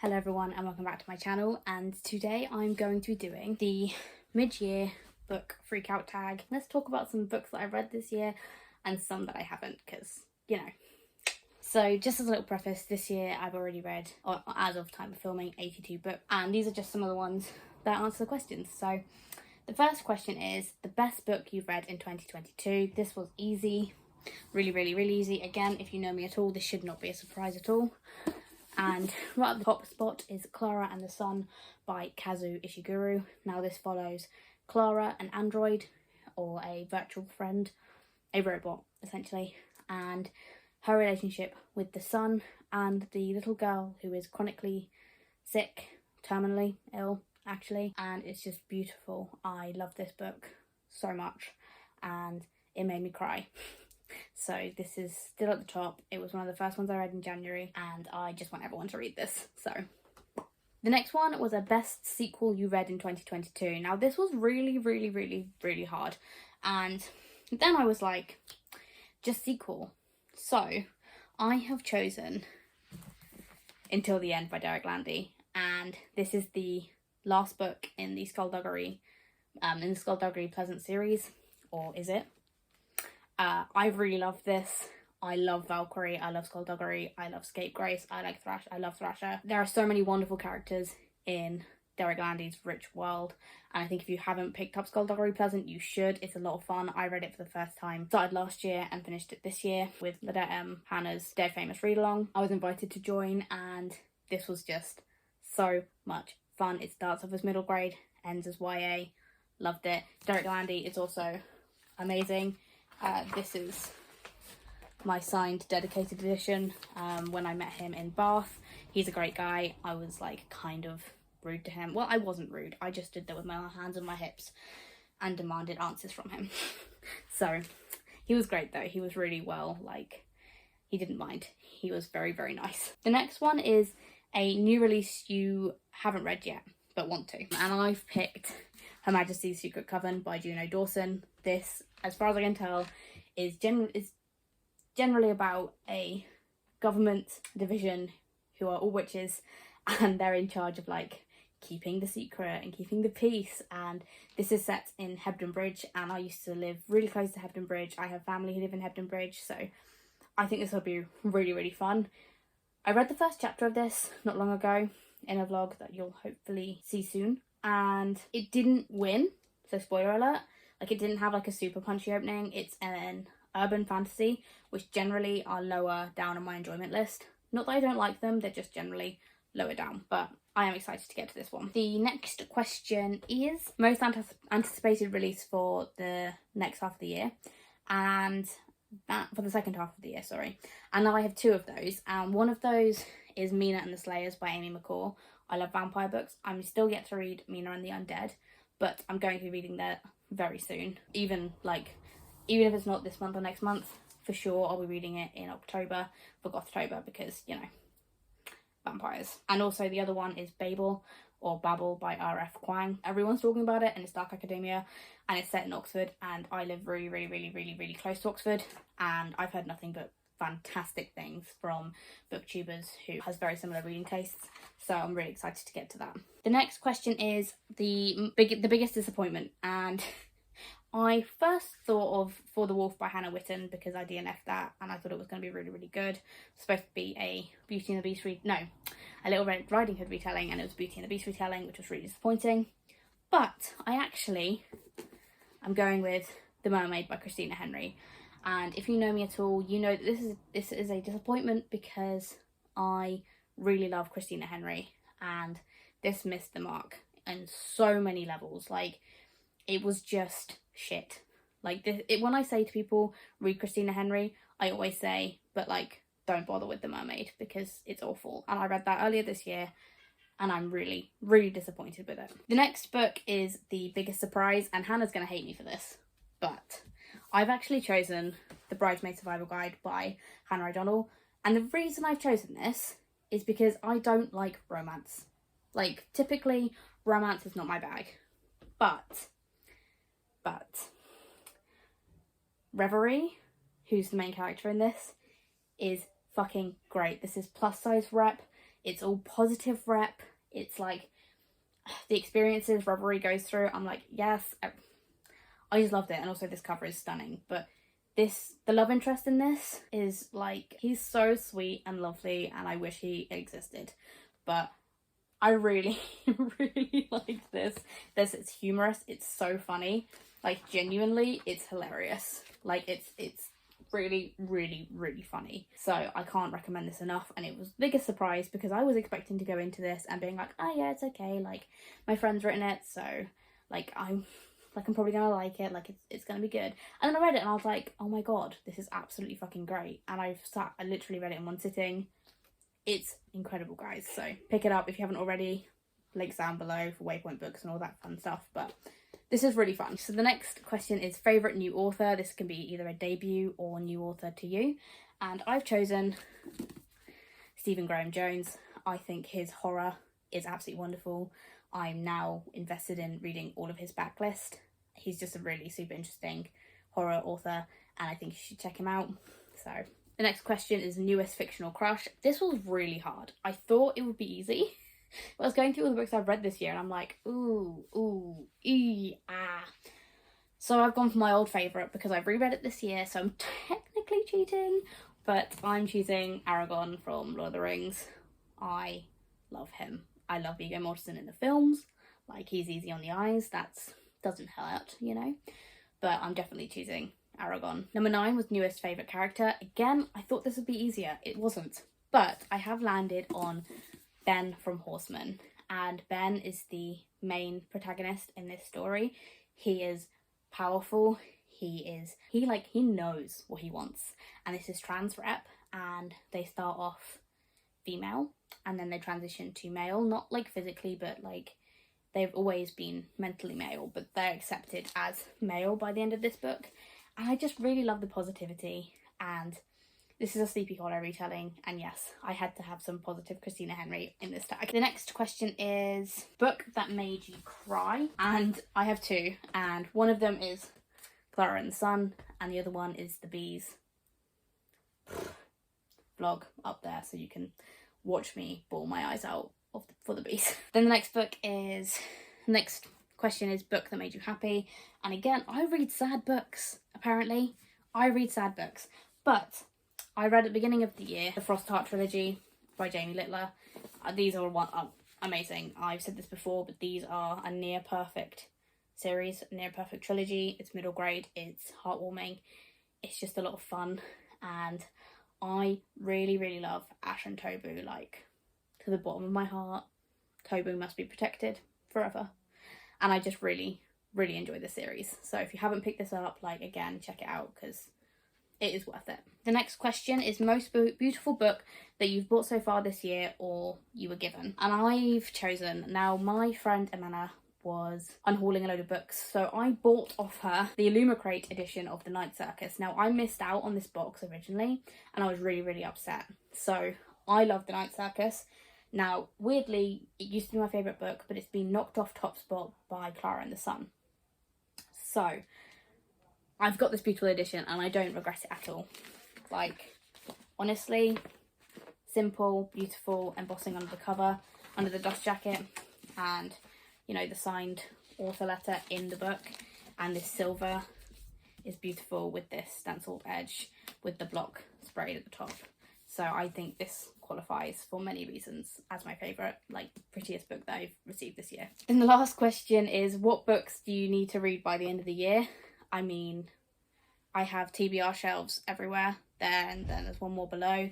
Hello everyone and welcome back to my channel, and today I'm going to be doing the mid-year book freak out tag. Let's talk about some books that I've read this year and some that I haven't, because you know. So just as a little preface, this year I've already read, or as of time of filming, 82 books, and these are just some of the ones that answer the questions. So the first question is the best book you've read in 2022. This was easy, really easy. Again, if you know me at all, this should not be a surprise at all. And right at the top spot is Clara and the Sun by Kazu Ishiguro. Now this follows Clara, an android, or a virtual friend, a robot essentially, and her relationship with the sun and the little girl who is chronically sick, terminally ill actually, and it's just beautiful. I love this book so much and it made me cry. So this is still at the top. It was one of the first ones I read in January and I just want everyone to read this. So the next one was a best sequel you read in 2022. Now this was really hard, and then I was like, just sequel. So I have chosen Until the End by Derek Landy, and this is the last book in the Skullduggery Pleasant series, or is it? I really love this. I love Valkyrie, I love Skullduggery, I love Scapegrace, I love Thrasher. There are so many wonderful characters in Derek Landy's rich world, and I think if you haven't picked up Skullduggery Pleasant, you should. It's a lot of fun. I read it for the first time, started last year and finished it this year with Ladette M. Hannah's Dead Famous Read Along. I was invited to join and this was just so much fun. It starts off as middle grade, ends as YA. Loved it. Derek Landy is also amazing. This is my signed dedicated edition. When I met him in Bath, he's a great guy. I was like kind of rude to him. Well, I wasn't rude. I just stood there with my hands on my hips and demanded answers from him. So he was great though. He was really well, like, he didn't mind. He was very nice. The next one is a new release you haven't read yet but want to, and I've picked Her Majesty's Secret Coven by Juno Dawson. This, as far as I can tell, is generally about a government division who are all witches, and they're in charge of like keeping the secret and keeping the peace. And this is set in Hebden Bridge, and I used to live really close to Hebden Bridge. I have family who live in Hebden Bridge, so I think this will be really fun. I read the first chapter of this not long ago in a vlog that you'll hopefully see soon, and it didn't win, so spoiler alert. Like, it didn't have like a super punchy opening. It's an urban fantasy, which generally are lower down on my enjoyment list. Not that I don't like them, they're just generally lower down, but I am excited to get to this one. The next question is most anticipated release for the next half of the year, and that for the second half of the year, sorry. And now I have two of those, and one of those is Mina and the Slayers by Amy McCall. I love vampire books. I'm still yet to read Mina and the Undead, but I'm going to be reading that very soon. Even if it's not this month or next month, for sure I'll be reading it in October for Gothtober, because, you know, vampires. And also the other one is Babel by R.F. Kuang. Everyone's talking about it, and it's dark academia, and it's set in Oxford, and I live really close to Oxford, and I've heard nothing but fantastic things from booktubers who has very similar reading tastes, so I'm really excited to get to that. The next question is the biggest disappointment, and I first thought of For the Wolf by Hannah Witten because I DNF'd that and I thought it was going to be really good. It was supposed to be a Beauty and the Beast a Little Red Riding Hood retelling, and it was Beauty and the Beast retelling, which was really disappointing. But I actually am going with The Mermaid by Christina Henry. And if you know me at all, you know that this is a disappointment because I really love Christina Henry, and this missed the mark on so many levels. Like, it was just shit. Like, when I say to people, read Christina Henry, I always say, but like, don't bother with The Mermaid because it's awful. And I read that earlier this year and I'm really disappointed with it. The next book is The Biggest Surprise, and Hannah's gonna hate me for this, but I've actually chosen The Bridesmaid Survival Guide by Hannah O'Donnell. And the reason I've chosen this is because I don't like romance. Like, typically romance is not my bag, but Reverie, who's the main character in this, is fucking great. This is plus size rep. It's all positive rep. It's like the experiences Revelry goes through. I'm like, yes, I just loved it. And also this cover is stunning. But the love interest in this is like, he's so sweet and lovely, and I wish he existed. But I really, really liked this. It's humorous. It's so funny. Like, genuinely, it's hilarious. Like, it's really, really, really funny. So I can't recommend this enough. And it was the biggest surprise because I was expecting to go into this and being like, oh yeah, it's okay. Like, my friend's written it, so like I'm probably gonna like it. Like, it's gonna be good. And then I read it and I was like, oh my god, this is absolutely fucking great. And I literally read it in one sitting. It's incredible, guys. So pick it up if you haven't already. Links down below for Waypoint Books and all that fun stuff. But this is really fun. So the next question is favourite new author. This can be either a debut or new author to you. And I've chosen Stephen Graham Jones. I think his horror is absolutely wonderful. I'm now invested in reading all of his backlist. He's just a really super interesting horror author, and I think you should check him out. So the next question is newest fictional crush. This was really hard. I thought it would be easy. I was going through all the books I've read this year and I'm like, So I've gone for my old favourite because I've reread it this year, so I'm technically cheating, but I'm choosing Aragorn from Lord of the Rings. I love him. I love Viggo Mortensen in the films. Like, he's easy on the eyes. That doesn't hurt, you know? But I'm definitely choosing Aragorn. Number 9 was newest favourite character. Again, I thought this would be easier. It wasn't. But I have landed on Ben from Horseman, and Ben is the main protagonist in this story. He is powerful. He knows what he wants, and this is trans rep, and they start off female and then they transition to male, not like physically, but like they've always been mentally male, but they're accepted as male by the end of this book. And I just really love the positivity, and this is a Sleepy Hollow retelling, and yes, I had to have some positive Christina Henry in this tag. The next question is book that made you cry, and I have two, and one of them is Clara and the Sun, and the other one is the Bees vlog up there, so you can watch me bawl my eyes out for the Bees. Then the next question is book that made you happy, and again, I read sad books. Apparently, I read sad books, but I read at the beginning of the year the Frost Heart trilogy by Jamie Littler. These are amazing. I've said this before, but these are a near perfect series, near perfect trilogy. It's middle grade, it's heartwarming, it's just a lot of fun, and I really, really love Ash and Tobu, like, to the bottom of my heart. Tobu must be protected forever. And I just really, really enjoy the series. So if you haven't picked this up, like, again, check it out because it is worth it. The next question is most beautiful book that you've bought so far this year or you were given. And I've chosen, now my friend Amanda was unhauling a load of books, so I bought off her the Illumicrate edition of The Night Circus. Now, I missed out on this box originally and I was really, really upset. So I love The Night Circus. Now, weirdly, it used to be my favourite book, but it's been knocked off top spot by Clara and the Sun. So I've got this beautiful edition and I don't regret it at all. Like, honestly, simple, beautiful, embossing under the cover, under the dust jacket, and, you know, the signed author letter in the book. And this silver is beautiful with this stenciled edge with the block sprayed at the top. So I think this qualifies for many reasons as my favourite, like, prettiest book that I've received this year. And the last question is, what books do you need to read by the end of the year? I mean, I have TBR shelves everywhere there, and then there's one more below.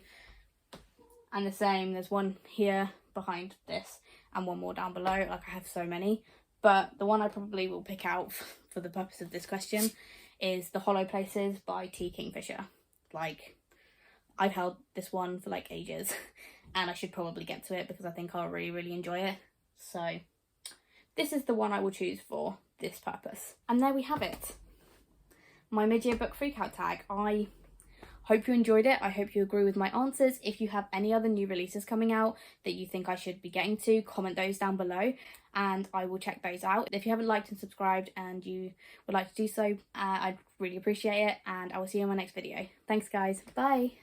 And the same, there's one here behind this and one more down below. Like, I have so many. But the one I probably will pick out for the purpose of this question is The Hollow Places by T. Kingfisher. Like, I've held this one for like ages and I should probably get to it because I think I'll really, really enjoy it. So this is the one I will choose for this purpose. And there we have it. My mid-year book freakout tag. I hope you enjoyed it. I hope you agree with my answers. If you have any other new releases coming out that you think I should be getting to, comment those down below and I will check those out. If you haven't liked and subscribed and you would like to do so, I'd really appreciate it, and I will see you in my next video. Thanks guys, bye.